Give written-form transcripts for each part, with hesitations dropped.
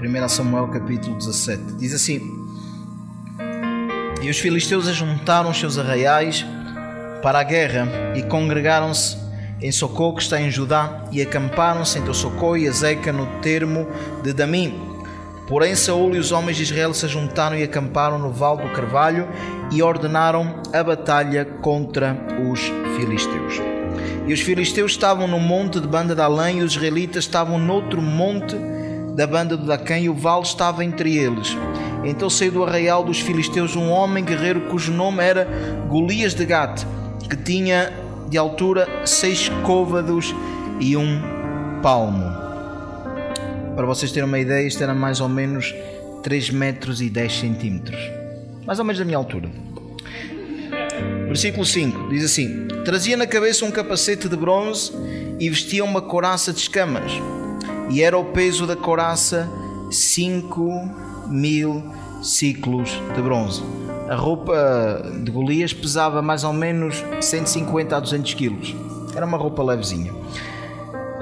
1 Samuel capítulo 17. Diz assim: E os filisteus ajuntaram os seus arraiais para a guerra e congregaram-se em Socó, que está em Judá, e acamparam-se entre o Socó e Azeca no termo de Damim. Porém Saul e os homens de Israel se juntaram e acamparam no vale do Carvalho e ordenaram a batalha contra os filisteus. E os filisteus estavam no monte de banda de Além, e os israelitas estavam noutro monte da banda do Daquém, e o vale estava entre eles. Então saiu do arraial dos filisteus um homem guerreiro cujo nome era Golias de Gate, que tinha de altura 6 côvados e 1 palmo. Para vocês terem uma ideia, isto era mais ou menos 3 metros e 10 centímetros, mais ou menos da minha altura. Versículo 5 diz assim: Trazia na cabeça um capacete de bronze e vestia uma couraça de escamas, e era o peso da couraça 5.000 ciclos de bronze. A roupa de Golias pesava mais ou menos 150 a 200 quilos. Era uma roupa levezinha.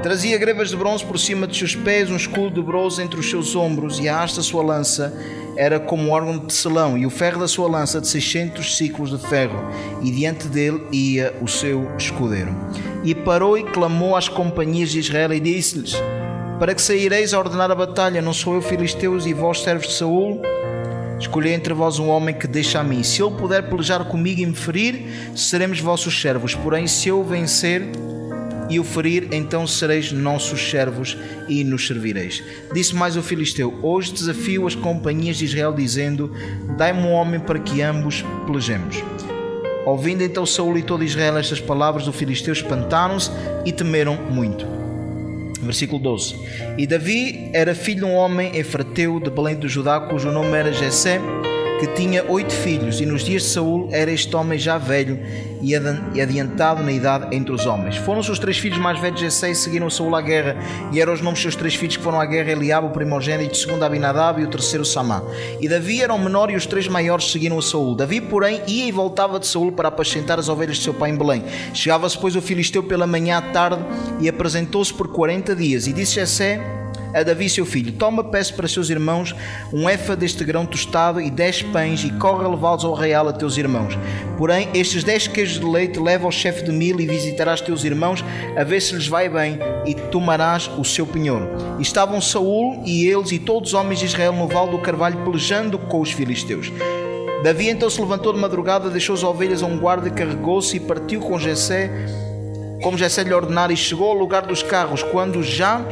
Trazia grevas de bronze por cima dos seus pés, um escudo de bronze entre os seus ombros, e a haste da sua lança era como um órgão de tecelão, e o ferro da sua lança de 600 ciclos de ferro, e diante dele ia o seu escudeiro. E parou e clamou às companhias de Israel e disse-lhes: Para que saireis a ordenar a batalha? Não sou eu filisteus e vós servos de Saul? Escolhei entre vós um homem que deixa a mim. Se ele puder pelejar comigo e me ferir, seremos vossos servos. Porém, se eu vencer e o ferir, então sereis nossos servos e nos servireis. Disse mais o filisteu: Hoje desafio as companhias de Israel, dizendo: Dai-me um homem para que ambos pelejemos. Ouvindo então Saul e todo Israel estas palavras do filisteu, espantaram-se e temeram muito. Versículo 12. E Davi era filho de um homem efrateu de Belém de Judá, cujo nome era Jessé, que tinha 8 filhos, e nos dias de Saul era este homem já velho e adiantado na idade entre os homens. Foram-se os 3 filhos mais velhos de Jessé e seguiram Saul à guerra, e eram os nomes dos seus 3 filhos que foram à guerra: Eliabe, o primogênito, o segundo Abinadab e o terceiro Samá. E Davi era o menor, e os 3 maiores seguiram a Saul. Davi, porém, ia e voltava de Saul para apacentar as ovelhas de seu pai em Belém. Chegava-se, pois, o filisteu pela manhã à tarde, e apresentou-se por 40 dias. E disse Jessé a Davi seu filho: Toma, peço para seus irmãos um éfa deste grão tostado e 10 pães, e corre a levá-los ao arraial a teus irmãos. Porém, estes 10 queijos de leite leva ao chefe de 1000, e visitarás teus irmãos, a ver se lhes vai bem, e tomarás o seu penhor. E estavam Saul e eles e todos os homens de Israel no vale do Carvalho, pelejando com os filisteus. Davi então se levantou de madrugada, deixou as ovelhas a um guarda, carregou-se e partiu com Jessé, como Jessé lhe ordenara, e chegou ao lugar dos carros, quando já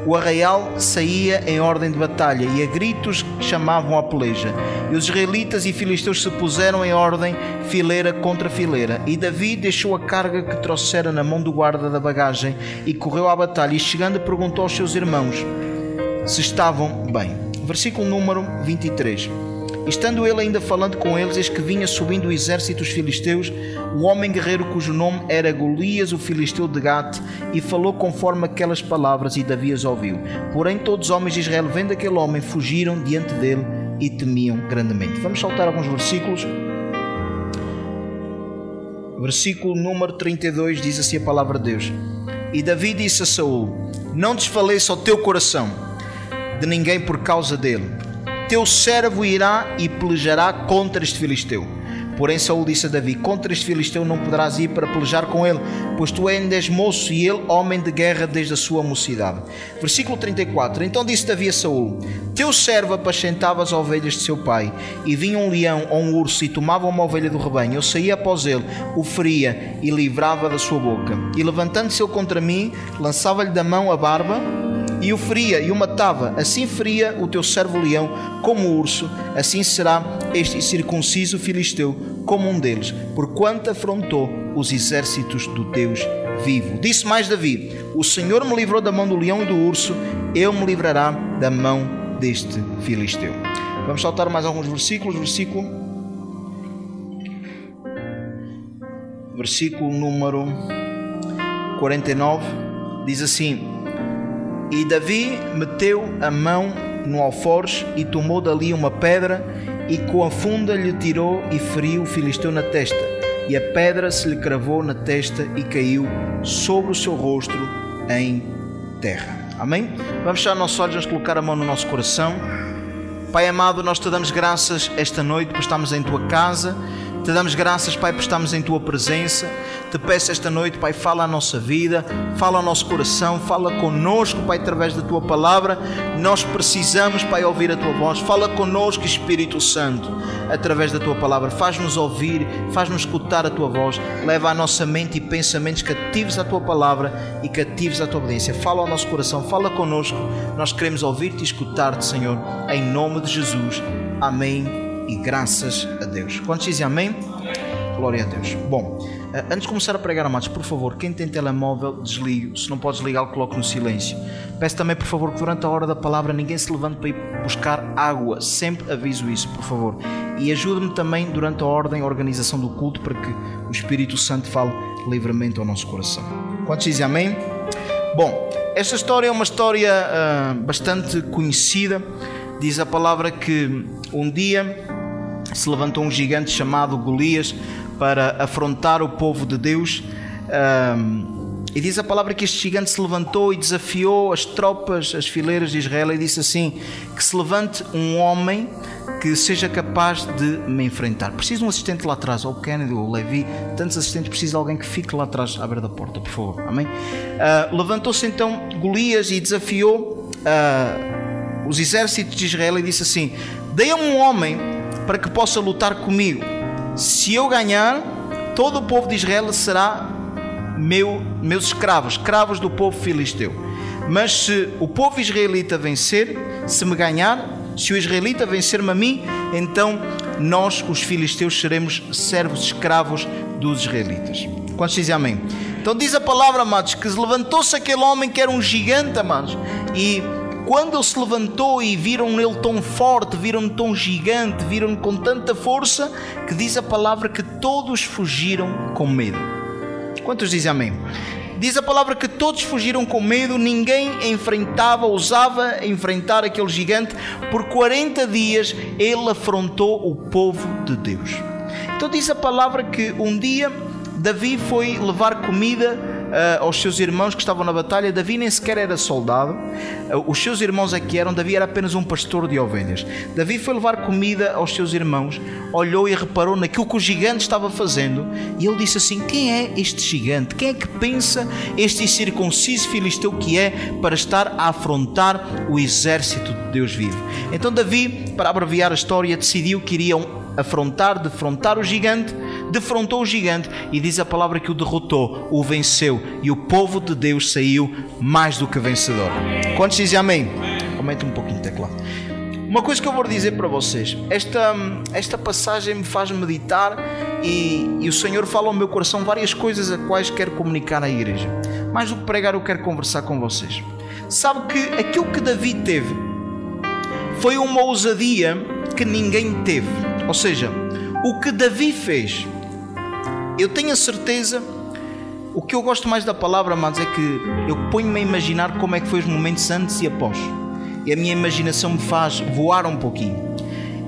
o arraial saía em ordem de batalha, e a gritos chamavam à peleja. E os israelitas e filisteus se puseram em ordem, fileira contra fileira. E Davi deixou a carga que trouxera na mão do guarda da bagagem e correu à batalha, e chegando perguntou aos seus irmãos se estavam bem. Versículo número 23. Estando ele ainda falando com eles, eis que vinha subindo o exército dos filisteus, um homem guerreiro cujo nome era Golias, o filisteu de Gate, e falou conforme aquelas palavras, e Davi as ouviu. Porém todos os homens de Israel, vendo aquele homem, fugiram diante dele e temiam grandemente. Vamos saltar alguns versículos. Versículo número 32 diz assim a palavra de Deus: E Davi disse a Saul: Não desfaleça o teu coração de ninguém por causa dele. Teu servo irá e pelejará contra este filisteu. Porém Saul disse a Davi: Contra este filisteu não poderás ir para pelejar com ele, pois tu ainda és moço, e ele homem de guerra desde a sua mocidade. Versículo 34. Então disse Davi a Saul: Teu servo apacentava as ovelhas de seu pai, e vinha um leão ou um urso e tomava uma ovelha do rebanho. Eu saía após ele, o feria e livrava da sua boca. E levantando-se ele contra mim, lançava-lhe da mão a barba e o feria e o matava. Assim feria o teu servo leão como o urso, assim será este circunciso filisteu como um deles, porquanto afrontou os exércitos do Deus vivo. Disse mais Davi: O Senhor me livrou da mão do leão e do urso, ele me livrará da mão deste filisteu. Vamos saltar mais alguns versículos. Versículo número 49 diz assim: E Davi meteu a mão no alforje e tomou dali uma pedra, e com a funda lhe tirou e feriu o filisteu na testa, e a pedra se lhe cravou na testa e caiu sobre o seu rosto em terra. Amém? Vamos fechar nossos olhos, vamos colocar a mão no nosso coração. Pai amado, nós te damos graças esta noite por estarmos em tua casa. Te damos graças, Pai, por estarmos em tua presença. Te peço esta noite, Pai, fala a nossa vida, fala ao nosso coração, fala connosco, Pai, através da tua palavra. Nós precisamos, Pai, ouvir a tua voz. Fala connosco, Espírito Santo, através da tua palavra. Faz-nos ouvir, faz-nos escutar a tua voz. Leva a nossa mente e pensamentos cativos à tua palavra e cativos à tua obediência. Fala ao nosso coração, fala connosco. Nós queremos ouvir-te e escutar-te, Senhor, em nome de Jesus. Amém. E graças a Deus. Quantos dizem amém? Glória a Deus. Bom, antes de começar a pregar, amados, por favor, quem tem telemóvel, desligue. Se não pode desligar, coloque no silêncio. Peço também, por favor, que durante a hora da palavra ninguém se levante para ir buscar água. Sempre aviso isso, por favor. E ajude-me também durante a ordem, a organização do culto, para que o Espírito Santo fale livremente ao nosso coração. Quantos dizem amém? Bom, esta história é uma história bastante conhecida. Diz a palavra que um dia se levantou um gigante chamado Golias para afrontar o povo de Deus, e diz a palavra que este gigante se levantou e desafiou as tropas, as fileiras de Israel, e disse assim: que se levante um homem que seja capaz de me enfrentar. Preciso de um assistente lá atrás, ou o Kennedy, ou o Levi, tantos assistentes, preciso de alguém que fique lá atrás à beira da porta, por favor. Amém? Levantou-se então Golias e desafiou os exércitos de Israel e disse assim: dê-me um homem para que possa lutar comigo. Se eu ganhar, todo o povo de Israel será meus escravos, escravos do povo filisteu. Mas se o povo israelita vencer, se me ganhar, se o israelita vencer-me a mim, então nós, os filisteus, seremos servos escravos dos israelitas. Quantos dizem amém? Então diz a palavra, amados, que levantou-se aquele homem que era um gigante, amados, e quando ele se levantou e viram nele tão forte, viram-no tão gigante, viram-no com tanta força, que diz a palavra que todos fugiram com medo. Quantos dizem amém? Diz a palavra que todos fugiram com medo, ninguém ousava enfrentar aquele gigante. Por 40 dias ele afrontou o povo de Deus. Então diz a palavra que um dia Davi foi levar comida aos seus irmãos que estavam na batalha. Davi nem sequer era soldado, os seus irmãos é que eram. Davi era apenas um pastor de ovelhas. Davi foi levar comida aos seus irmãos, olhou e reparou naquilo que o gigante estava fazendo, e ele disse assim: quem é este gigante? Quem é que pensa este incircunciso filisteu que é para estar a afrontar o exército de Deus vivo? Então Davi, para abreviar a história, decidiu que iriam defrontar o gigante, defrontou o gigante, e diz a palavra que o derrotou, o venceu, e o povo de Deus saiu mais do que vencedor. Quantos dizem amém? Aumente um pouquinho o teclado. Uma coisa que eu vou dizer para vocês, esta passagem me faz meditar, e o Senhor fala ao meu coração várias coisas a quais quero comunicar à igreja. Mais do que pregar, eu quero conversar com vocês. Sabe que aquilo que Davi teve foi uma ousadia que ninguém teve. Ou seja, o que Davi fez, eu tenho a certeza. O que eu gosto mais da palavra, amados, é que eu ponho-me a imaginar como é que foi os momentos antes e após, e a minha imaginação me faz voar um pouquinho.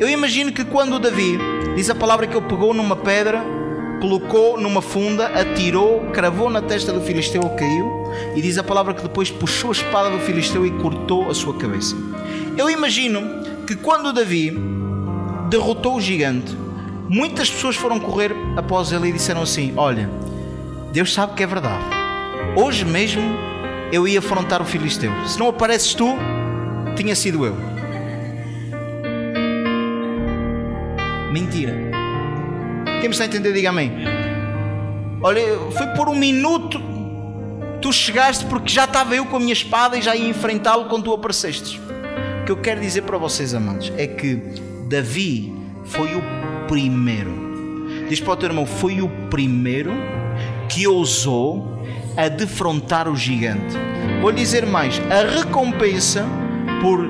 Eu imagino que quando Davi, diz a palavra que ele pegou numa pedra, colocou numa funda, atirou, cravou na testa do filisteu, ele caiu, e diz a palavra que depois puxou a espada do filisteu e cortou a sua cabeça. Eu imagino que quando Davi derrotou o gigante, muitas pessoas foram correr após ele e disseram assim: olha, Deus sabe que é verdade, hoje mesmo eu ia afrontar o filisteu, se não apareces tu, tinha sido eu. Mentira. Quem me está a entender, diga amém. Olha, foi por um minuto, tu chegaste porque já estava eu com a minha espada e já ia enfrentá-lo quando tu aparecestes. O que eu quero dizer para vocês, amados, é que Davi foi o primeiro, diz para o teu irmão, foi o primeiro que ousou a defrontar o gigante. Vou lhe dizer mais, a recompensa por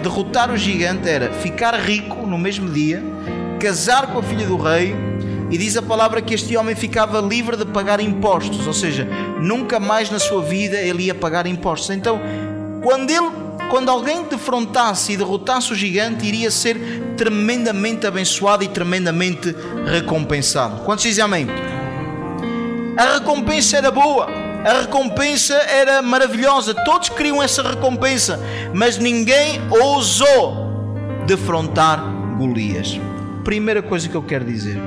derrotar o gigante era ficar rico no mesmo dia, casar com a filha do rei, e diz a palavra que este homem ficava livre de pagar impostos, ou seja, nunca mais na sua vida ele ia pagar impostos. Então, quando alguém defrontasse e derrotasse o gigante, iria ser tremendamente abençoado e tremendamente recompensado. Quantos dizem amém? A recompensa era boa. A recompensa era maravilhosa, todos queriam essa recompensa, mas ninguém ousou defrontar Golias. Primeira coisa que eu quero dizer: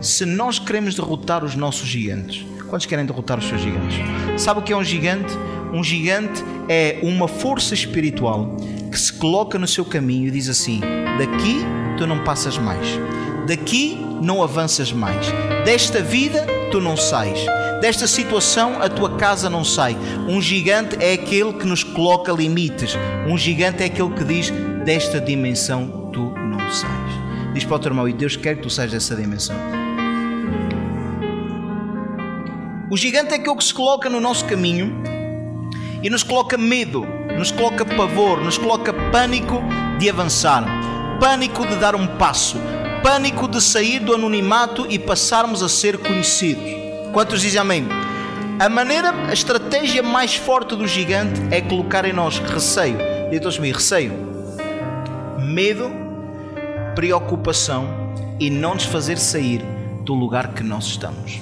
se nós queremos derrotar os nossos gigantes, quantos querem derrotar os seus gigantes? Sabe o que é um gigante? Um gigante é uma força espiritual que se coloca no seu caminho e diz assim: daqui tu não passas mais, daqui não avanças mais, desta vida tu não sais, desta situação a tua casa não sai. Um gigante é aquele que nos coloca limites. Um gigante é aquele que diz: desta dimensão tu não sais. Diz para o teu irmão: e Deus quer que tu saias dessa dimensão. O gigante é aquele que se coloca no nosso caminho e nos coloca medo, nos coloca pavor, nos coloca pânico de avançar, pânico de dar um passo, pânico de sair do anonimato e passarmos a ser conhecidos. Quantos dizem amém? A estratégia mais forte do gigante é colocar em nós receio. Diz comigo: receio, medo, preocupação e não nos fazer sair do lugar que nós estamos.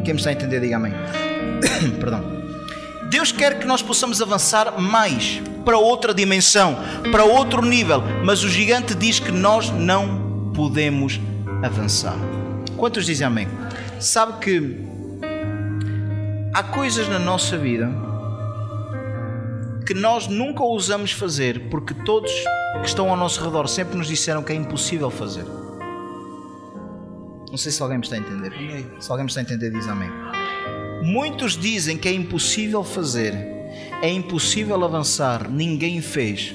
Quem me está a entender, diga amém. Perdão. Deus quer que nós possamos avançar mais para outra dimensão, para outro nível, mas o gigante diz que nós não podemos avançar. Quantos dizem amém? Sabe que há coisas na nossa vida que nós nunca ousamos fazer porque todos que estão ao nosso redor sempre nos disseram que é impossível fazer. Não sei se alguém me está a entender. Se alguém me está a entender, diz amém. Muitos dizem que é impossível fazer, é impossível avançar, ninguém fez.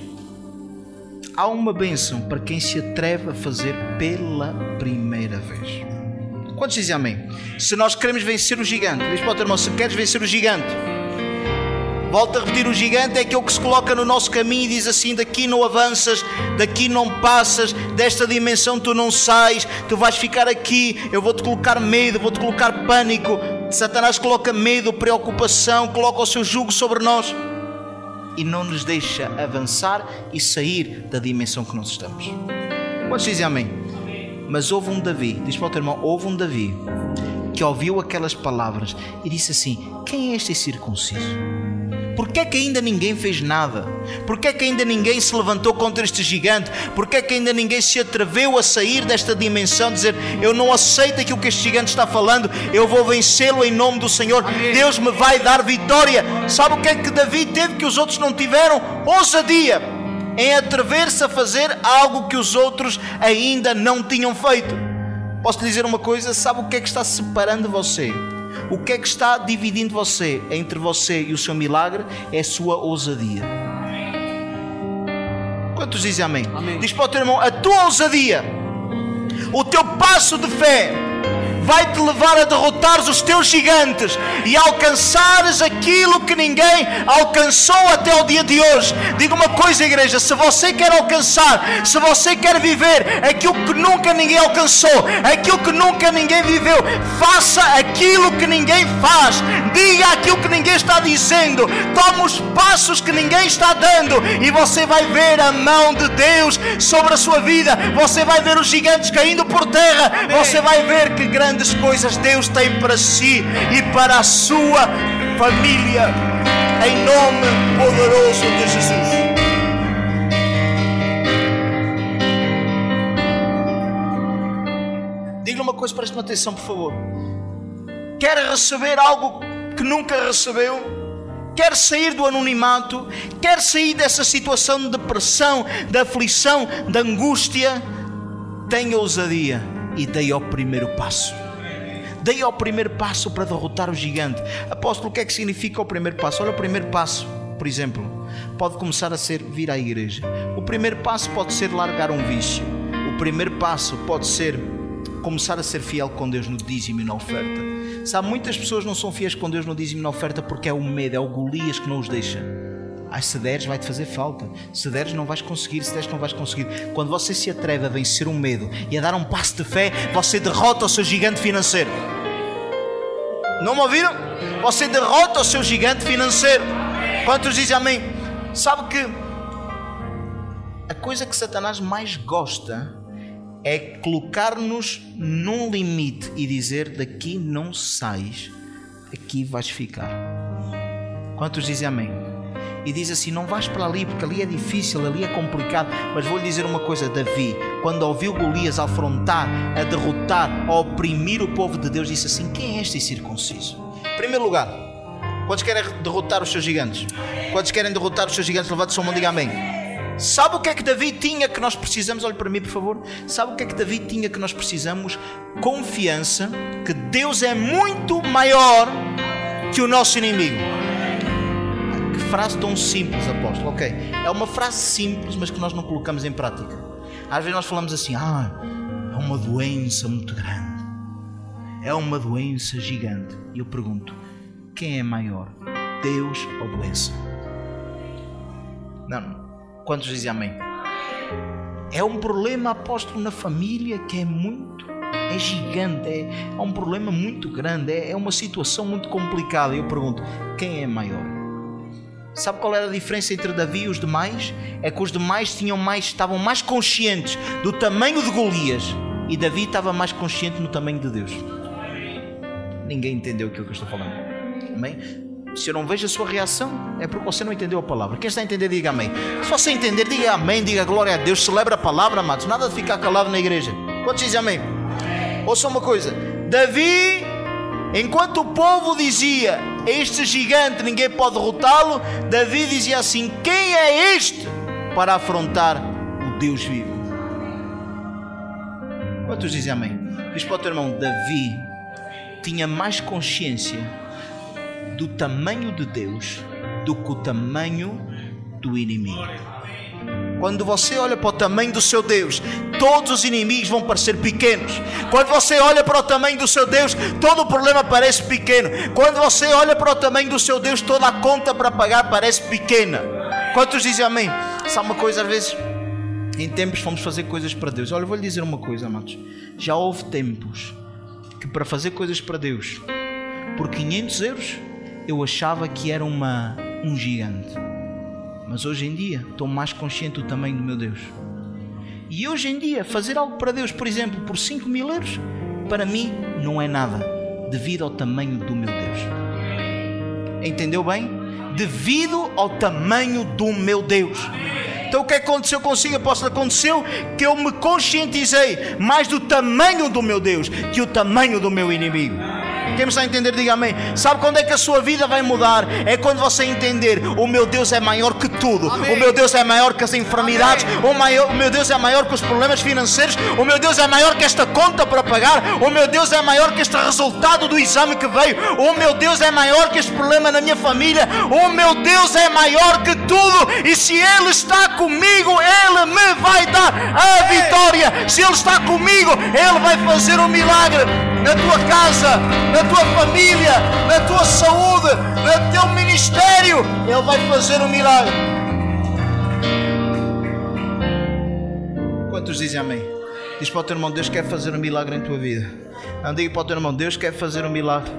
Há uma bênção para quem se atreve a fazer pela primeira vez. Quantos dizem amém? Se nós queremos vencer o gigante, diz para o teu irmão: se queres vencer o gigante, volta a repetir: o gigante é aquele que se coloca no nosso caminho e diz assim: daqui não avanças, daqui não passas, desta dimensão tu não sais, tu vais ficar aqui, eu vou-te colocar medo, vou-te colocar pânico. Satanás coloca medo, preocupação, coloca o seu jugo sobre nós e não nos deixa avançar e sair da dimensão que nós estamos. Quantos dizem amém? Mas houve um Davi, diz para o teu irmão: houve um Davi que ouviu aquelas palavras e disse assim: quem é este incircunciso? Porquê é que ainda ninguém fez nada? Porquê é que ainda ninguém se levantou contra este gigante? Porquê é que ainda ninguém se atreveu a sair desta dimensão, dizer: eu não aceito aquilo que este gigante está falando, eu vou vencê-lo em nome do Senhor. Amém. Deus me vai dar vitória. Sabe o que é que Davi teve que os outros não tiveram? Ousadia em atrever-se a fazer algo que os outros ainda não tinham feito. Posso te dizer uma coisa? Sabe o que é que está separando você? O que é que está dividindo você entre você e o seu milagre? É a sua ousadia. Quantos dizem amém? Amém. Diz para o teu irmão: a tua ousadia, o teu passo de fé vai-te levar a derrotares os teus gigantes e alcançares aquilo que ninguém alcançou até o dia de hoje. Diga uma coisa, igreja: se você quer alcançar, se você quer viver aquilo que nunca ninguém alcançou, aquilo que nunca ninguém viveu, faça aquilo que ninguém faz, diga aquilo que ninguém está dizendo, tome os passos que ninguém está dando e você vai ver a mão de Deus sobre a sua vida. Você vai ver os gigantes caindo por terra. Você vai ver que grandes coisas Deus tem para si e para a sua família, em nome poderoso de Jesus. Diga-lhe uma coisa, preste atenção, por favor. Quer receber algo que nunca recebeu? Quer sair do anonimato? Quer sair dessa situação de depressão, de aflição, de angústia? Tenha ousadia e dê o primeiro passo. Dê o primeiro passo para derrotar o gigante. Apóstolo, o que é que significa o primeiro passo? Olha, o primeiro passo, por exemplo, pode começar a ser vir à igreja. O primeiro passo pode ser largar um vício. O primeiro passo pode ser começar a ser fiel com Deus no dízimo e na oferta. Sabe, muitas pessoas não são fiéis com Deus no dízimo e na oferta porque é o medo, é o Golias que não os deixa. Ai, se deres vai-te fazer falta, se deres não vais conseguir, se deres não vais conseguir. Quando você se atreve a vencer o medo e a dar um passo de fé, você derrota o seu gigante financeiro. Não me ouviram? Você derrota o seu gigante financeiro. Quantos dizem amém? Sabe que a coisa que Satanás mais gosta é colocar-nos num limite e dizer: daqui não sais aqui vais ficar. Quantos dizem amém? E diz assim, não vais para ali, porque ali é difícil, ali é complicado. Mas vou-lhe dizer uma coisa, Davi, quando ouviu Golias a afrontar, a derrotar, a oprimir o povo de Deus, disse assim, quem é este incircunciso? Em primeiro lugar, quantos querem derrotar os seus gigantes? Quantos querem derrotar os seus gigantes? Levante o seu mão, diga amém. Sabe o que é que Davi tinha que nós precisamos? Olhe para mim, por favor. Sabe o que é que Davi tinha que nós precisamos? Confiança que Deus é muito maior que o nosso inimigo. Que frase tão simples, apóstolo. Ok, é uma frase simples, mas que nós não colocamos em prática. Às vezes nós falamos assim, é uma doença muito grande, é uma doença gigante. E eu pergunto, quem é maior, Deus ou doença? Não. Quantos dizem amém? É um problema, apóstolo, na família que é gigante, é um problema muito grande, é uma situação muito complicada. E eu pergunto, quem é maior? Sabe qual era a diferença entre Davi e os demais? É que os demais estavam mais conscientes do tamanho de Golias e Davi estava mais consciente no tamanho de Deus. Ninguém entendeu aquilo que eu estou falando. Amém? Se eu não vejo a sua reação, é porque você não entendeu a palavra. Quem está a entender, diga amém. Se você entender, diga amém, diga glória a Deus, celebra a palavra, amados. Nada de ficar calado na igreja. Quantos dizem amém? Ouça uma coisa, Davi, enquanto o povo dizia, este gigante ninguém pode derrotá-lo, Davi dizia assim, quem é este para afrontar o Deus vivo? Quantos dizem amém? Diz para o teu irmão, Davi tinha mais consciência do tamanho de Deus do que o tamanho do inimigo. Quando você olha para o tamanho do seu Deus, todos os inimigos vão parecer pequenos. Quando você olha para o tamanho do seu Deus, todo o problema parece pequeno. Quando você olha para o tamanho do seu Deus, toda a conta para pagar parece pequena. Quantos dizem amém? Sabe uma coisa, às vezes em tempos fomos fazer coisas para Deus. Olha, eu vou lhe dizer uma coisa, amados. Já houve tempos que para fazer coisas para Deus, por 500 euros, eu achava que era um gigante. Mas hoje em dia estou mais consciente do tamanho do meu Deus. E hoje em dia fazer algo para Deus, por exemplo, por 5.000 euros, para mim não é nada, devido ao tamanho do meu Deus. Entendeu bem? Devido ao tamanho do meu Deus. Então o que aconteceu consigo, apóstolo? Aconteceu que eu me conscientizei mais do tamanho do meu Deus que o tamanho do meu inimigo. Quem me está a entender, diga amém. Sabe quando é que a sua vida vai mudar? É quando você entender, o meu Deus é maior que tudo. Amém. O meu Deus é maior que as enfermidades. O meu Deus é maior que os problemas financeiros. O meu Deus é maior que esta conta para pagar. O meu Deus é maior que este resultado do exame que veio. O meu Deus é maior que este problema na minha família. O meu Deus é maior que tudo. E se Ele está comigo, Ele me vai dar a vitória. Se Ele está comigo, Ele vai fazer um milagre na tua casa, na tua família, na tua saúde, no teu ministério. Ele vai fazer um milagre. Quantos dizem amém? Diz para o teu irmão, Deus quer fazer um milagre em tua vida. Não, diga para o teu irmão, Deus quer fazer um milagre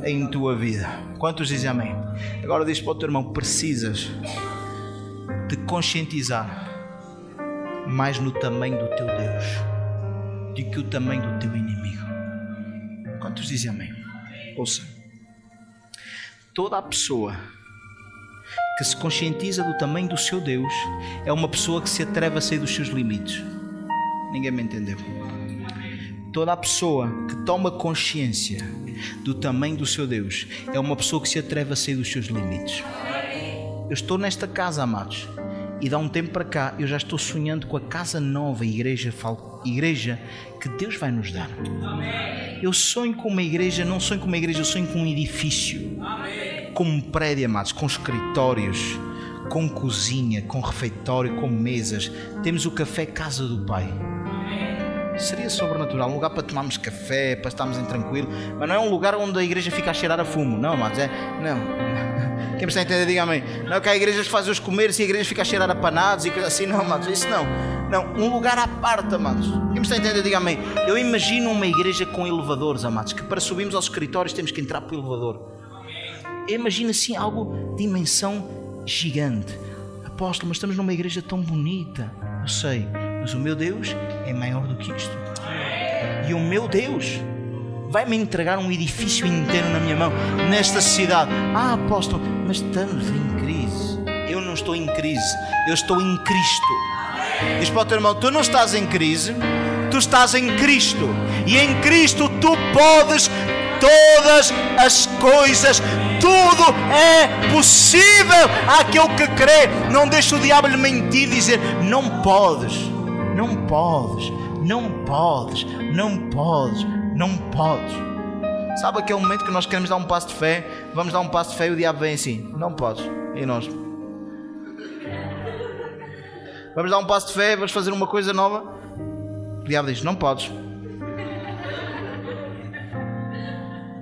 em tua vida. Quantos dizem amém? Agora diz para o teu irmão, precisas de conscientizar mais no tamanho do teu Deus do que o tamanho do teu inimigo. Quantos dizem amém? Ouça, toda a pessoa que se conscientiza do tamanho do seu Deus é uma pessoa que se atreve a sair dos seus limites. Ninguém me entendeu? Toda a pessoa que toma consciência do tamanho do seu Deus é uma pessoa que se atreve a sair dos seus limites. Eu estou nesta casa, amados, e dá um tempo para cá eu já estou sonhando com a casa nova, igreja que Deus vai nos dar. Eu sonho com uma igreja, não sonho com uma igreja, eu sonho com um edifício, com um prédio, amados, com escritórios, com cozinha, com refeitório, com mesas. Temos o café Casa do Pai. Seria sobrenatural, um lugar para tomarmos café, para estarmos em tranquilo, mas não é um lugar onde a igreja fica a cheirar a fumo, não, amados, não. Quem me está a entender, diga amém. Não é que há igrejas que fazem os comeres e a igreja fica a cheirar a panados e coisas assim, não, amados, isso não. Não, um lugar à parte, amados. Quem me está a entender, diga amém. Eu imagino uma igreja com elevadores, amados, que para subirmos aos escritórios temos que entrar pelo elevador. Eu imagino assim algo de dimensão gigante. Apóstolo, mas estamos numa igreja tão bonita. Eu sei, mas o meu Deus é maior do que isto. E o meu Deus vai-me entregar um edifício inteiro na minha mão, nesta cidade. Ah, apóstolo, mas estamos em crise. Eu não estou em crise, eu estou em Cristo. Diz para o teu irmão: tu não estás em crise, tu estás em Cristo. E em Cristo tu podes todas as coisas. Tudo é possível àquele que crê. Não deixe o diabo lhe mentir, dizer: não podes, não podes, não podes, não podes, não podes. Sabe aquele momento que nós queremos dar um passo de fé? Vamos dar um passo de fé e o diabo vem assim: não podes. E nós: vamos dar um passo de fé, vamos fazer uma coisa nova. O diabo diz: não podes.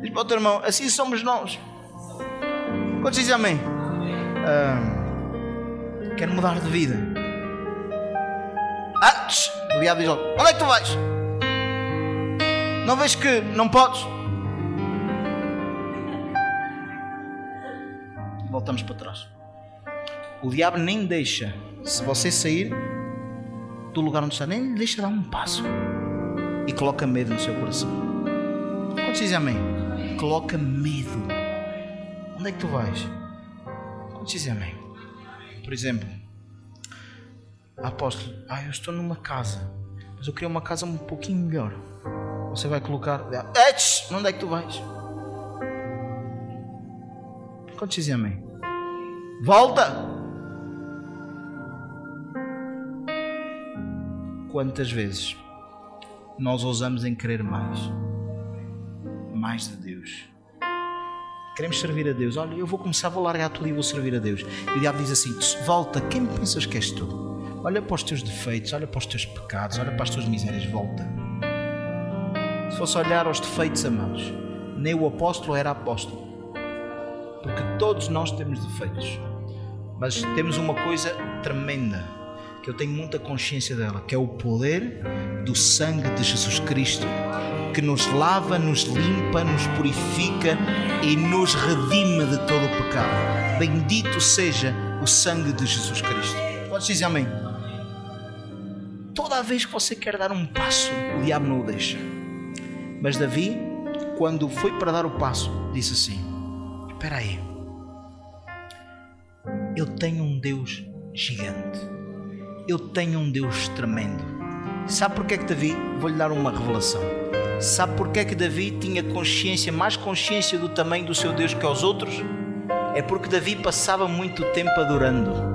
Diz para o teu irmão: assim somos nós. Quantos dizem amém? Quero mudar de vida. O diabo diz: onde é que tu vais? Não vês que não podes? Voltamos para trás. O diabo nem deixa, se você sair do lugar onde está, nem lhe deixa dar um passo. E coloca medo no seu coração. Quantos dizem amém? Coloca medo. Onde é que tu vais? Quantos dizem amém? Por exemplo, apóstolo, eu estou numa casa, mas eu queria uma casa um pouquinho melhor. Você vai colocar: onde é que tu vais? Quantos dizem amém? Volta! Quantas vezes nós ousamos em querer mais de Deus? Queremos servir a Deus. Olha, eu vou começar, vou largar tudo e vou servir a Deus. E o diabo diz assim: volta, quem pensas que és tu? Olha para os teus defeitos, olha para os teus pecados, olha para as tuas misérias, volta. Se fosse olhar aos defeitos, amados, nem o apóstolo era apóstolo, porque todos nós temos defeitos, mas temos uma coisa tremenda, que eu tenho muita consciência dela, que é o poder do sangue de Jesus Cristo, que nos lava, nos limpa, nos purifica e nos redime de todo o pecado. Bendito seja o sangue de Jesus Cristo. Podes dizer amém? Toda vez que você quer dar um passo, o diabo não o deixa. Mas Davi, quando foi para dar o passo, disse assim: espera aí, eu tenho um Deus gigante, eu tenho um Deus tremendo. Sabe porque é que Davi, vou-lhe dar uma revelação, sabe porque é que Davi tinha consciência, mais consciência do tamanho do seu Deus que aos outros? É porque Davi passava muito tempo adorando.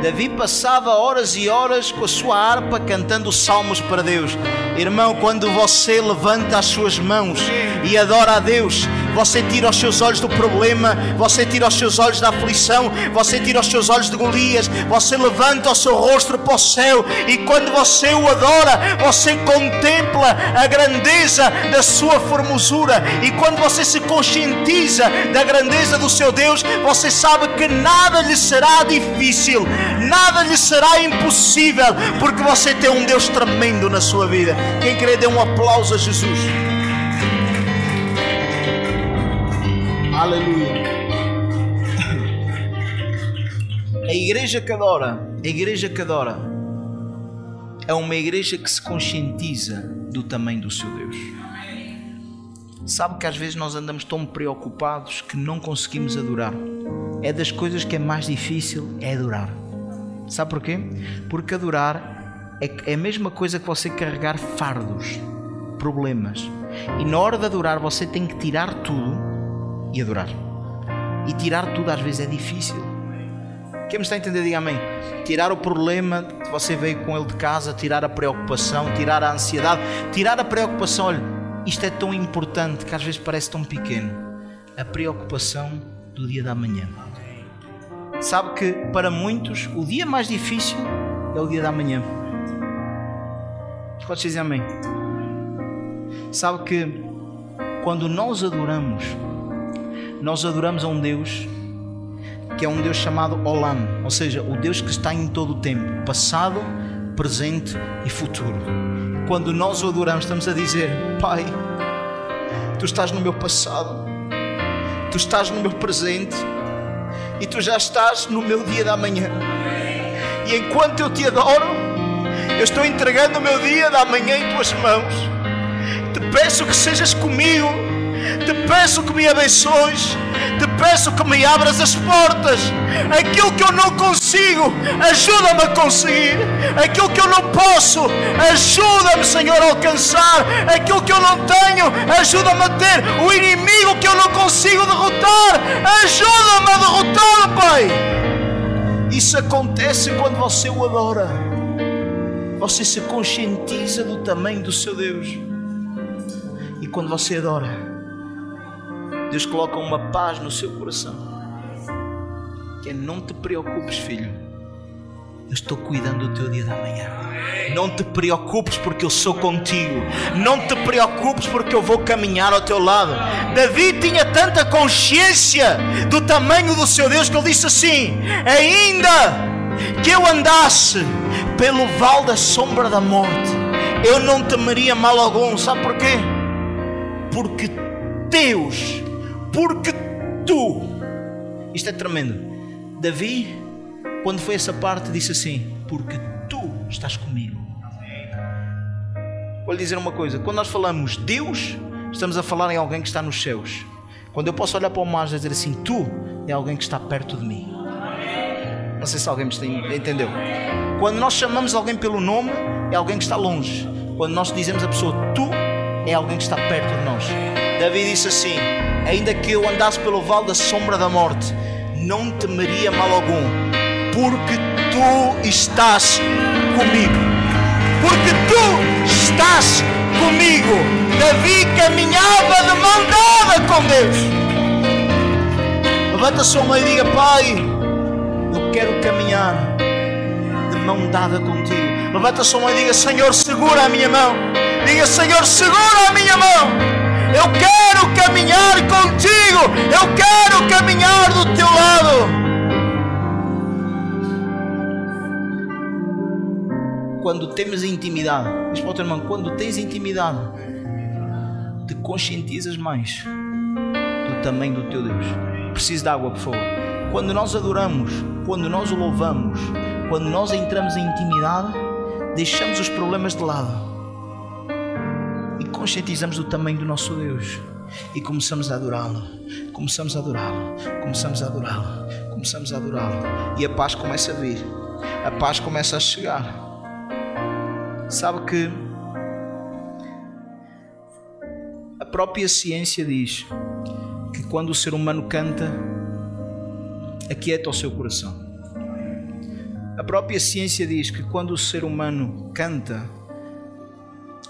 Davi passava horas e horas com a sua harpa cantando salmos para Deus. Irmão, quando você levanta as suas mãos e adora a Deus, você tira os seus olhos do problema, você tira os seus olhos da aflição, você tira os seus olhos de Golias, você levanta o seu rosto para o céu, e quando você o adora, você contempla a grandeza da sua formosura, e quando você se conscientiza da grandeza do seu Deus, você sabe que nada lhe será difícil, nada lhe será impossível, porque você tem um Deus tremendo na sua vida. Quem crê, dê um aplauso a Jesus. Aleluia. A igreja que adora é uma igreja que se conscientiza do tamanho do seu Deus. Sabe que às vezes nós andamos tão preocupados que não conseguimos adorar. É das coisas que é mais difícil, é adorar. Sabe porquê? Porque adorar é a mesma coisa que você carregar fardos, problemas. E na hora de adorar você tem que tirar tudo e adorar. E tirar tudo às vezes é difícil. Quem me está a entender, diga amém. Tirar o problema que você veio com ele de casa, tirar a preocupação, tirar a ansiedade, tirar a preocupação. Olha, isto é tão importante que às vezes parece tão pequeno. A preocupação do dia da manhã. Sabe que para muitos o dia mais difícil é o dia da manhã. Pode dizer amém. Sabe que quando nós adoramos a um Deus que é um Deus chamado Olam, ou seja, o Deus que está em todo o tempo, passado, presente e futuro. Quando nós o adoramos, estamos a dizer: Pai, Tu estás no meu passado, Tu estás no meu presente e Tu já estás no meu dia da manhã. E enquanto eu Te adoro, eu estou entregando o meu dia da manhã em Tuas mãos. Te peço que sejas comigo. Te peço que me abençoes. Te peço que me abras as portas. Aquilo que eu não consigo, ajuda-me a conseguir. Aquilo que eu não posso, ajuda-me, Senhor, a alcançar. Aquilo que eu não tenho, ajuda-me a ter. O inimigo que eu não consigo derrotar, ajuda-me a derrotar, Pai. Isso acontece quando você o adora. Você se conscientiza do tamanho do seu Deus. E quando você adora, Deus coloca uma paz no seu coração, que é: não te preocupes, filho, eu estou cuidando do teu dia da manhã. Não te preocupes, porque eu sou contigo. Não te preocupes, porque eu vou caminhar ao teu lado. Davi tinha tanta consciência do tamanho do seu Deus que ele disse assim: ainda que eu andasse pelo vale da sombra da morte, eu não temeria mal algum. Sabe porquê? Porque Deus, porque tu. Isto é tremendo. Davi, quando foi essa parte, disse assim: porque tu estás comigo. Vou lhe dizer uma coisa: quando nós falamos Deus, estamos a falar em alguém que está nos céus. Quando eu posso olhar para o mar e dizer assim: tu, é alguém que está perto de mim. Não sei se alguém me entendeu. Quando nós chamamos alguém pelo nome, é alguém que está longe. Quando nós dizemos a pessoa tu, é alguém que está perto de nós. Davi disse assim: ainda que eu andasse pelo vale da sombra da morte, não temeria mal algum, porque tu estás comigo. Porque tu estás comigo. Davi caminhava de mão dada com Deus. Levanta a sua mão e diga: Pai, eu quero caminhar de mão dada contigo. Levanta a sua mão e diga: Senhor, segura a minha mão. Diga: Senhor, segura a minha mão. Eu quero caminhar contigo. Eu quero caminhar do teu lado. Quando temos intimidade, diz para o teu irmão: quando tens intimidade, te conscientizas mais do tamanho do teu Deus. Preciso de água, por favor. Quando nós adoramos, quando nós o louvamos, quando nós entramos em intimidade, deixamos os problemas de lado e conscientizamos do tamanho do nosso Deus e começamos a adorá-lo, começamos a adorá-lo, começamos a adorá-lo, começamos a adorá-lo, e a paz começa a vir, a paz começa a chegar. Sabe que a própria ciência diz que quando o ser humano canta, aquieta o seu coração. A própria ciência diz que quando o ser humano canta,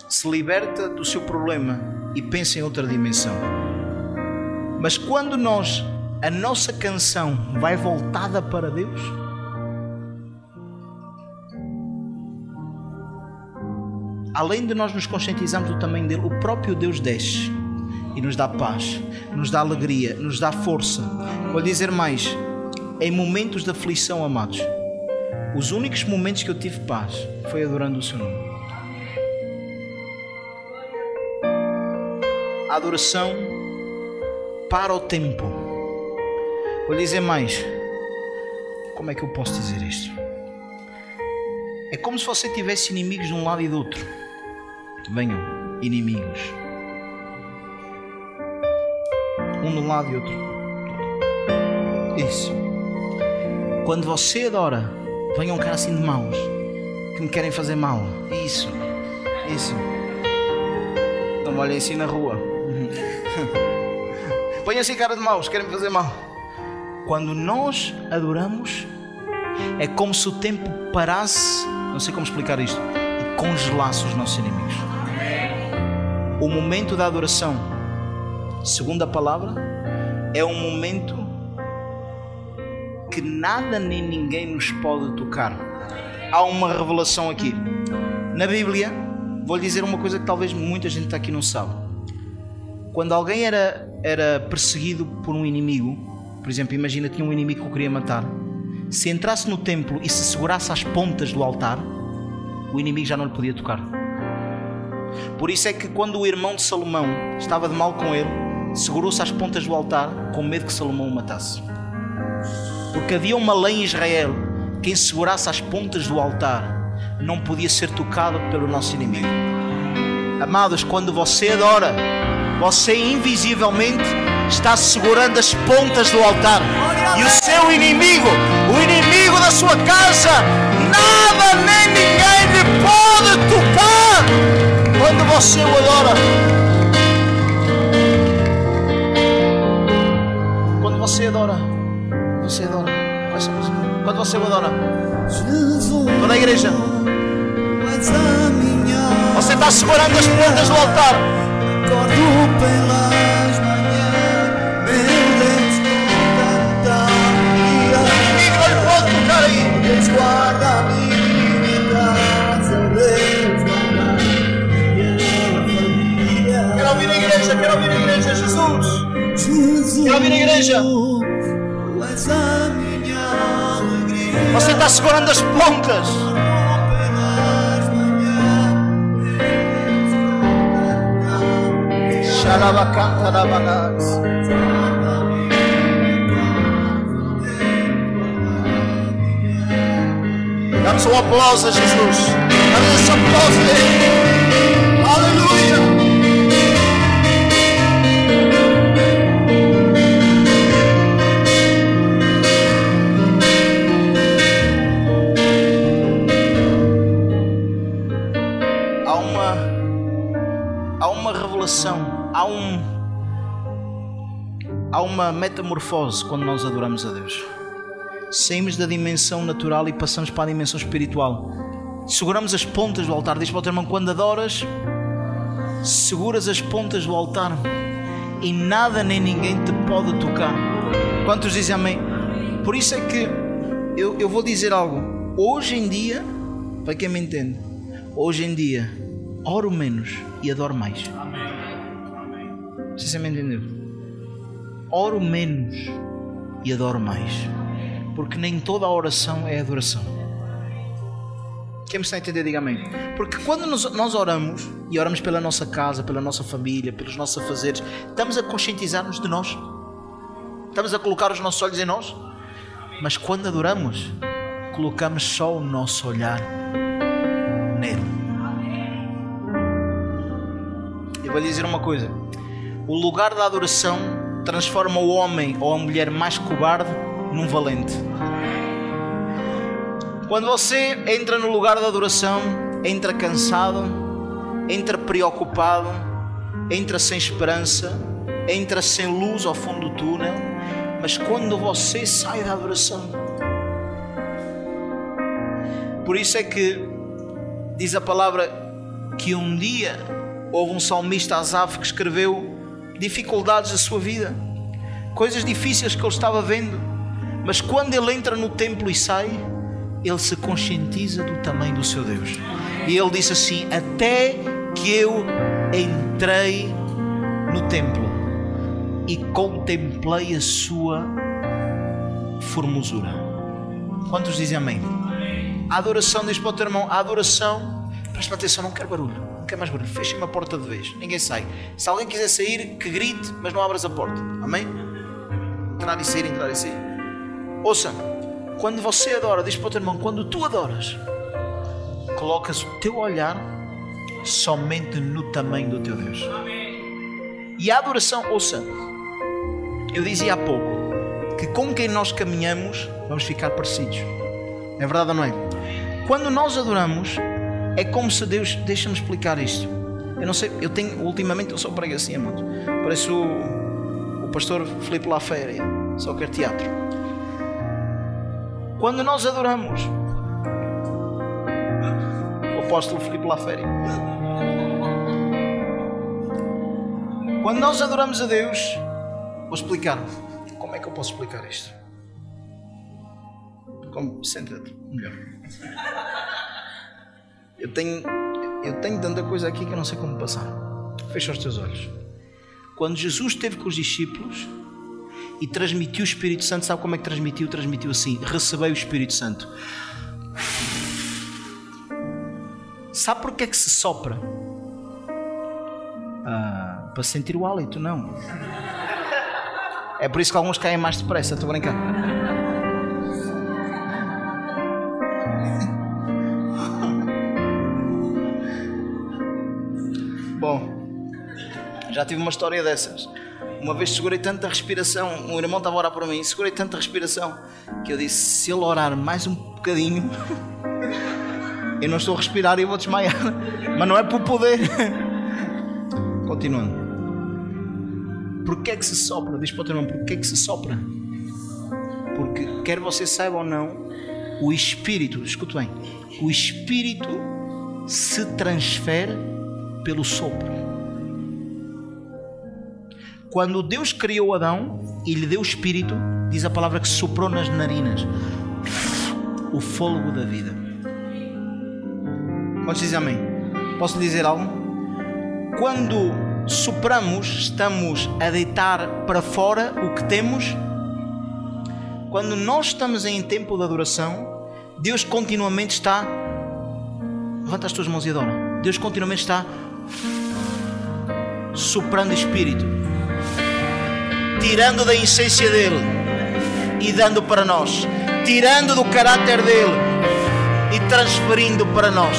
se liberta do seu problema e pensa em outra dimensão. Mas quando a nossa canção vai voltada para Deus, além de nós nos conscientizarmos do tamanho dele, o próprio Deus desce e nos dá paz, nos dá alegria, nos dá força. Vou dizer mais: em momentos de aflição, amados, os únicos momentos que eu tive paz foi adorando o seu nome. A adoração para o tempo. Vou dizer mais: como é que eu posso dizer isto? É como se você tivesse inimigos de um lado e do outro. Venham, inimigos. Um de um lado e outro. Isso. Quando você adora, venham um cara assim de maus, que me querem fazer mal. Isso. Não me olhem assim na rua. Põe assim cara de maus, querem me fazer mal. Quando nós adoramos, é como se o tempo parasse, não sei como explicar isto, e congelasse os nossos inimigos. O momento da adoração, segundo a palavra, é um momento que nada nem ninguém nos pode tocar. Há uma revelação aqui. Na Bíblia, vou-lhe dizer uma coisa que talvez muita gente aqui não sabe. Quando alguém era perseguido por um inimigo, por exemplo, imagina, tinha um inimigo que o queria matar. Se entrasse no templo e se segurasse às pontas do altar, o inimigo já não lhe podia tocar. Por isso é que quando o irmão de Salomão estava de mal com ele, segurou-se às pontas do altar com medo que Salomão o matasse. Porque havia uma lei em Israel: quem segurasse às pontas do altar não podia ser tocado pelo nosso inimigo. Amados, quando você adora, você invisivelmente está segurando as pontas do altar. E o seu inimigo, o inimigo da sua casa, nada nem ninguém lhe pode tocar quando você o adora. Quando você adora, quando você o adora, toda a igreja, você está segurando as pontas do altar. Acordo pelas manhãs, meu Deus, Ninguém não pode tocar aí. Deus guarda a minha casa, Deus guarda a minha família. Quero ouvir a igreja, Jesus. Jesus, Quero ouvir a igreja. tu és a minha alegria. Você está segurando as pontas. Pelas manhãs, Xarabacantarabanás. Damos um aplauso a Jesus. Damos esse aplauso a Ele. Aleluia. Há uma revelação, há uma metamorfose quando nós adoramos a Deus. Saímos da dimensão natural e passamos para a dimensão espiritual. Seguramos as pontas do altar. Diz para o teu irmão, quando adoras, seguras as pontas do altar e nada nem ninguém te pode tocar. Quantos dizem amém? Por isso é que eu vou dizer algo. Hoje em dia, para quem me entende, hoje em dia oro menos e adoro mais. Não sei se me entendeu. Oro menos e adoro mais, porque nem toda a oração é adoração. Quem me está a entender, diga amém. Porque quando nós oramos, e oramos pela nossa casa, pela nossa família, pelos nossos afazeres, estamos a conscientizar-nos de nós, estamos a colocar os nossos olhos em nós. Mas quando adoramos, colocamos só o nosso olhar nele. Eu vou lhe dizer uma coisa: o lugar da adoração transforma o homem ou a mulher mais cobarde num valente. Quando você entra no lugar da adoração, entra cansado, entra preocupado, entra sem esperança, entra sem luz ao fundo do túnel. Mas quando você sai da adoração, por isso é que diz a palavra que um dia houve um salmista, Asaf, que escreveu dificuldades da sua vida, coisas difíceis que ele estava vendo, mas quando ele entra no templo e sai, ele se conscientiza do tamanho do seu Deus. E ele disse assim: até que eu entrei no templo e contemplei a sua formosura. Quantos dizem amém? A adoração, diz para o teu irmão, a adoração, presta atenção, não quero barulho, não quero mais barulho, fechem a porta de vez, ninguém sai. Se alguém quiser sair, que grite, mas não abras a porta, amém? Entrar e sair, entrar e sair. Ouça, quando você adora, diz para o teu irmão, quando tu adoras, colocas o teu olhar somente no tamanho do teu Deus. E a adoração, ouça, eu dizia há pouco que com quem nós caminhamos vamos ficar parecidos. É verdade ou não é? Quando nós adoramos, é como se Deus... Deixa-me explicar isto. Eu não sei, ultimamente eu só prego assim, amados. Parece o pastor Filipe Laféria, só quer teatro. Quando nós adoramos, o apóstolo Filipe Laféria, quando nós adoramos a Deus, vou explicar. Como é que eu posso explicar isto? Senta-te, melhor. Eu tenho tanta coisa aqui que eu não sei como passar. Fecha os teus olhos. Quando Jesus esteve com os discípulos e transmitiu o Espírito Santo, sabe como é que transmitiu? Transmitiu assim: recebei o Espírito Santo. Sabe porquê é que se sopra? Para sentir o hálito, não. É por isso que alguns caem mais depressa, estou a brincar. Já tive uma história dessas. Uma vez segurei tanta respiração, um irmão estava a orar por mim, segurei tanta respiração que eu disse: se ele orar mais um bocadinho, eu não estou a respirar e eu vou desmaiar. Mas não é por poder. Continuando. Porquê é que se sopra? Diz para o teu irmão: porquê é que se sopra? Porque quer você saiba ou não, o Espírito, escute bem, o Espírito se transfere pelo sopro. Quando Deus criou Adão e lhe deu o Espírito, diz a palavra que soprou nas narinas o fôlego da vida. Quantos dizem amém? Posso lhe dizer algo? Quando sopramos, estamos a deitar para fora o que temos. Quando nós estamos em tempo de adoração, Deus continuamente está... Levanta as tuas mãos e adora. Deus continuamente está soprando Espírito, tirando da essência dele e dando para nós, tirando do caráter dele e transferindo para nós.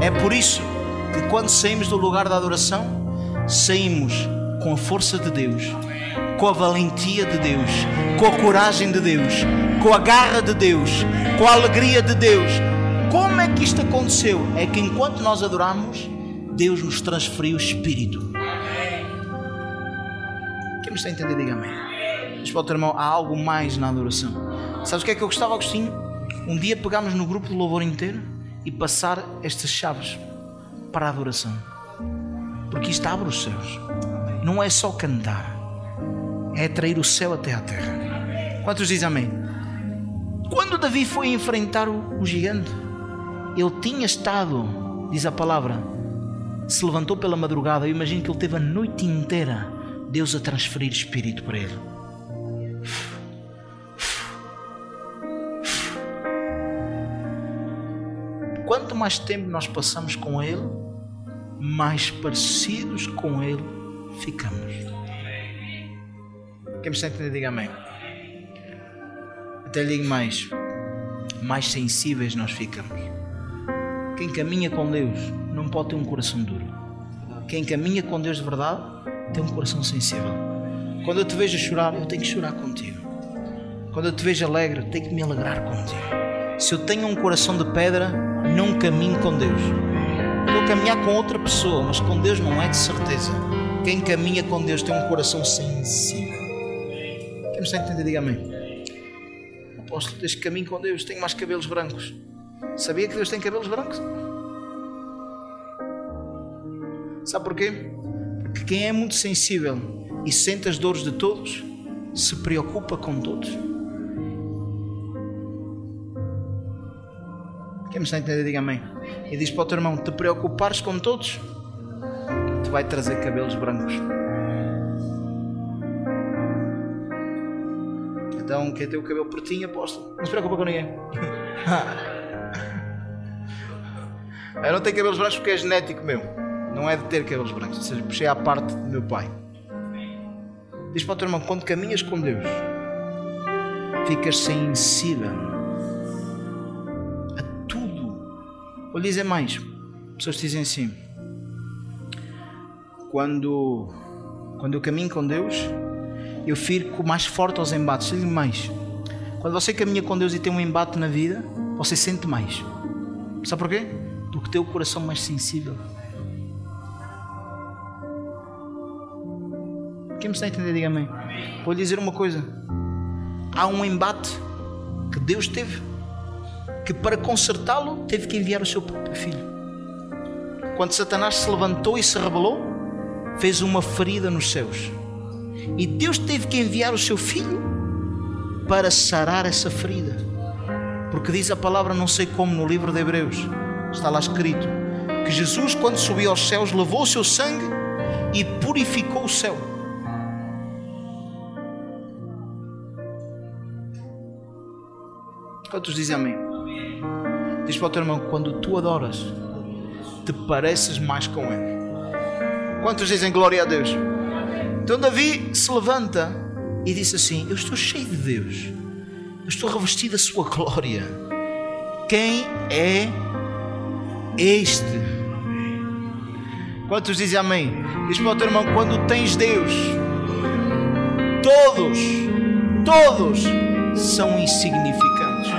É por isso que quando saímos do lugar da adoração, saímos com a força de Deus, com a valentia de Deus, com a coragem de Deus, com a garra de Deus, com a alegria de Deus. Como é que isto aconteceu? É que enquanto nós adoramos, Deus nos transferiu o Espírito. Quem me está a entender, diga amém. Diz para o teu irmão: há algo mais na adoração. Sabes o que é que eu gostava, Agostinho? Um dia pegámos no grupo de louvor inteiro e passar estas chaves para a adoração. Porque isto abre os céus. Não é só cantar, é atrair o céu até à terra. Quantos dizem amém? Quando Davi foi enfrentar o gigante, ele tinha estado, diz a palavra, se levantou pela madrugada. Eu imagino que ele teve a noite inteira Deus a transferir Espírito para ele. Quanto mais tempo nós passamos com Ele, mais parecidos com Ele ficamos. Quem me está a entender, diga amém. Até lhe digo mais sensíveis nós ficamos. Quem caminha com Deus não pode ter um coração duro. Quem caminha com Deus de verdade tem um coração sensível. Quando eu te vejo chorar, eu tenho que chorar contigo. Quando eu te vejo alegre, eu tenho que me alegrar contigo. Se eu tenho um coração de pedra, não caminho com Deus. Vou caminhar com outra pessoa, mas com Deus não é de certeza. Quem caminha com Deus tem um coração sensível. Quem me está a entender, diga amém. Apóstolo, desde que caminho com Deus tenho mais cabelos brancos. Sabia que Deus tem cabelos brancos? Sabe porquê? Porque quem é muito sensível e sente as dores de todos, se preocupa com todos. Quem me está a entender, diga amém. E diz para o teu irmão: te preocupares com todos, te vai trazer cabelos brancos. Então, quem tem o cabelo pretinho, apóstolo, não se preocupa com ninguém. Eu não tenho cabelos brancos porque é genético meu. Não é de ter cabelos brancos. Ou seja, puxei à parte do meu pai. Diz para o teu irmão: quando caminhas com Deus, ficas sensível a tudo. Vou lhe dizer mais. Pessoas dizem assim: quando eu caminho com Deus, eu fico mais forte aos embates. Digo mais: quando você caminha com Deus e tem um embate na vida, você sente mais. Sabe porquê? Porque tem o coração mais sensível. Quem me está a entender, diga amém. Vou lhe dizer uma coisa: há um embate que Deus teve, que para consertá-lo teve que enviar o seu próprio filho. Quando Satanás se levantou e se rebelou, fez uma ferida nos céus, e Deus teve que enviar o seu filho para sarar essa ferida. Porque diz a palavra, não sei como, no livro de Hebreus está lá escrito que Jesus, quando subiu aos céus, levou o seu sangue e purificou o céu. Quantos dizem amém? Diz para o teu irmão: quando tu adoras, te pareces mais com Ele. Quantos dizem glória a Deus? Então Davi se levanta e disse assim: eu estou cheio de Deus, eu estou revestido da sua glória. Quem é este? Quantos dizem amém? Diz para o teu irmão: quando tens Deus, todos são insignificantes.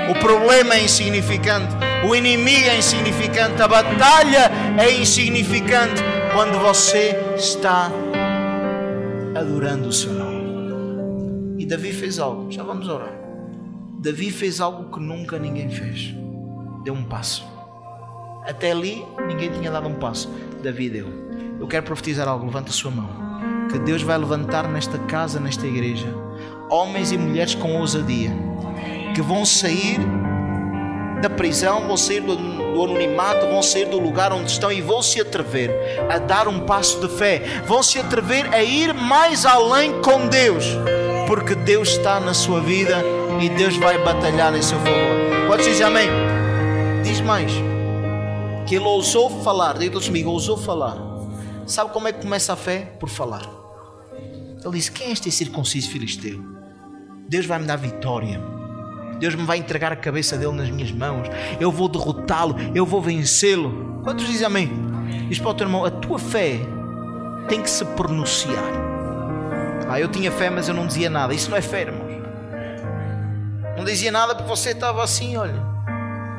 O problema é insignificante, o inimigo é insignificante, a batalha é insignificante quando você está adorando o seu nome. E Davi fez algo, já vamos orar. Davi fez algo que nunca ninguém fez. Deu um passo. Até ali ninguém tinha dado um passo. Davi deu. Eu quero profetizar algo, levanta a sua mão. Que Deus vai levantar nesta casa, nesta igreja, homens e mulheres com ousadia, que vão sair da prisão, vão sair do anonimato, vão sair do lugar onde estão e vão se atrever a dar um passo de fé, vão se atrever a ir mais além com Deus, porque Deus está na sua vida e Deus vai batalhar em seu favor. Pode dizer amém? Diz mais, que ele ousou falar. Diga comigo: ousou falar. Sabe como é que começa a fé? Por falar. Ele disse: quem é este circunciso filisteu? Deus vai me dar vitória, Deus me vai entregar a cabeça dele nas minhas mãos, eu vou derrotá-lo, eu vou vencê-lo. Quantos dizem amém? Diz para o teu irmão: a tua fé tem que se pronunciar. Eu tinha fé, mas eu não dizia nada. Isso não é fé, irmãos. Não dizia nada porque você estava assim, olha.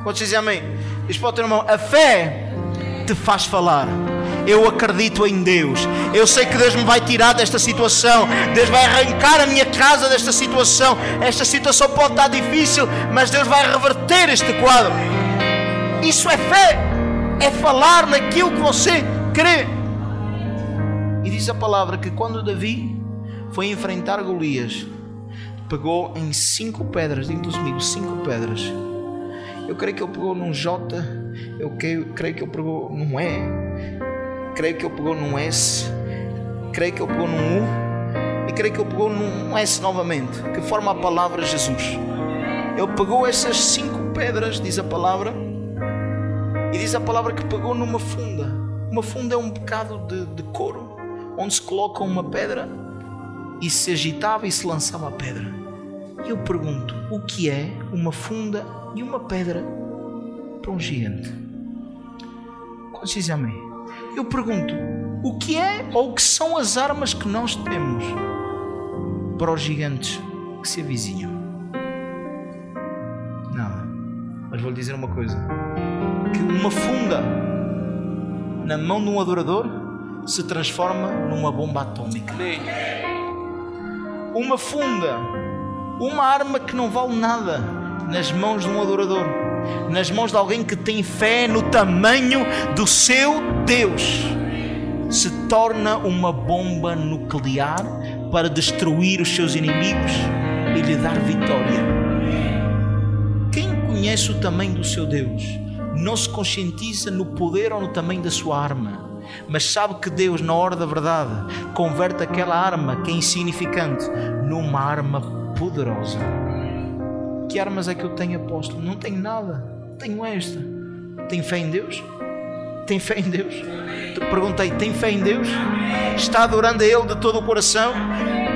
Quantos dizem amém? Diz para o teu irmão: a fé te faz falar. Eu acredito em Deus. Eu sei que Deus me vai tirar desta situação. Deus vai arrancar a minha casa desta situação. Esta situação pode estar difícil, mas Deus vai reverter este quadro. Isso é fé. É falar naquilo que você crê. E diz a palavra que quando Davi foi enfrentar Golias, pegou em 5 pedras. Diga-lhes comigo: 5 pedras. Eu creio que ele pegou num J. Eu creio que ele pegou num E. Creio que ele pegou num S, creio que ele pegou num U e creio que ele pegou num S novamente, que forma a palavra Jesus. Ele pegou essas 5 pedras, diz a palavra, e diz a palavra que pegou numa funda. Uma funda é um bocado de couro, onde se coloca uma pedra e se agitava e se lançava a pedra. E eu pergunto: o que é uma funda e uma pedra para um gigante? Quantos dizem amém? Eu pergunto: o que é ou o que são as armas que nós temos para os gigantes que se avizinham? Nada. Mas vou-lhe dizer uma coisa: que uma funda na mão de um adorador se transforma numa bomba atómica. Uma funda, uma arma que não vale nada nas mãos de um adorador, nas mãos de alguém que tem fé no tamanho do seu Deus, se torna uma bomba nuclear para destruir os seus inimigos e lhe dar vitória. Quem conhece o tamanho do seu Deus não se conscientiza no poder ou no tamanho da sua arma, mas sabe que Deus, na hora da verdade, converte aquela arma que é insignificante numa arma poderosa. Que armas é que eu tenho, apóstolo? Não tenho nada, tenho esta. Tem fé em Deus? Tem fé em Deus? Te perguntei: tem fé em Deus? Está adorando a Ele de todo o coração?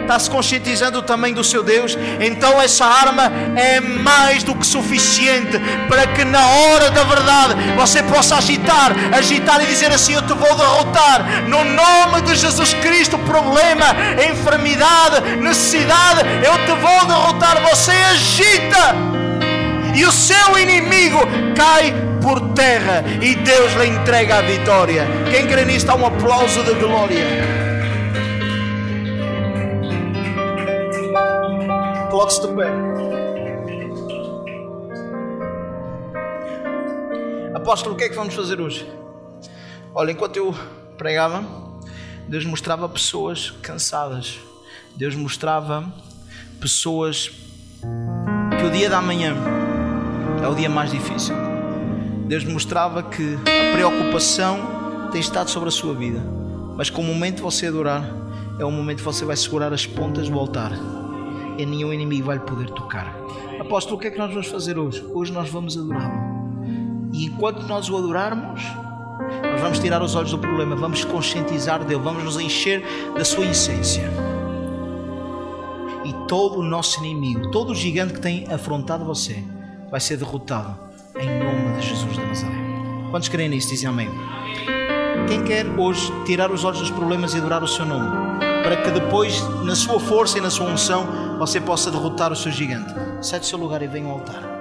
Está se conscientizando do tamanho do seu Deus? Então essa arma é mais do que suficiente para que na hora da verdade você possa agitar e dizer assim: eu te vou derrotar no nome de Jesus Cristo. Problema, enfermidade, necessidade, eu te vou derrotar. Você agita e o seu inimigo cai por terra e Deus lhe entrega a vitória. Quem crê nisto, dá um aplauso de glória. Coloque-se de pé. Apóstolo, o que é que vamos fazer hoje? Olha, enquanto eu pregava, Deus mostrava pessoas cansadas. Deus mostrava pessoas que o dia da manhã é o dia mais difícil. Deus mostrava que a preocupação tem estado sobre a sua vida, mas com o momento de você adorar, é o momento que você vai segurar as pontas do altar e nenhum inimigo vai lhe poder tocar. Apóstolo, o que é que nós vamos fazer hoje? Hoje nós vamos adorá-lo, e enquanto nós o adorarmos, nós vamos tirar os olhos do problema, vamos conscientizar dele, vamos nos encher da sua essência, e todo o nosso inimigo, todo o gigante que tem afrontado você, vai ser derrotado em nome de Jesus de Nazaré. Quantos creem nisso? Dizem amém. Quem quer hoje tirar os olhos dos problemas e adorar o seu nome, para que depois, na sua força e na sua unção, você possa derrotar o seu gigante? Sai do seu lugar e venha ao altar.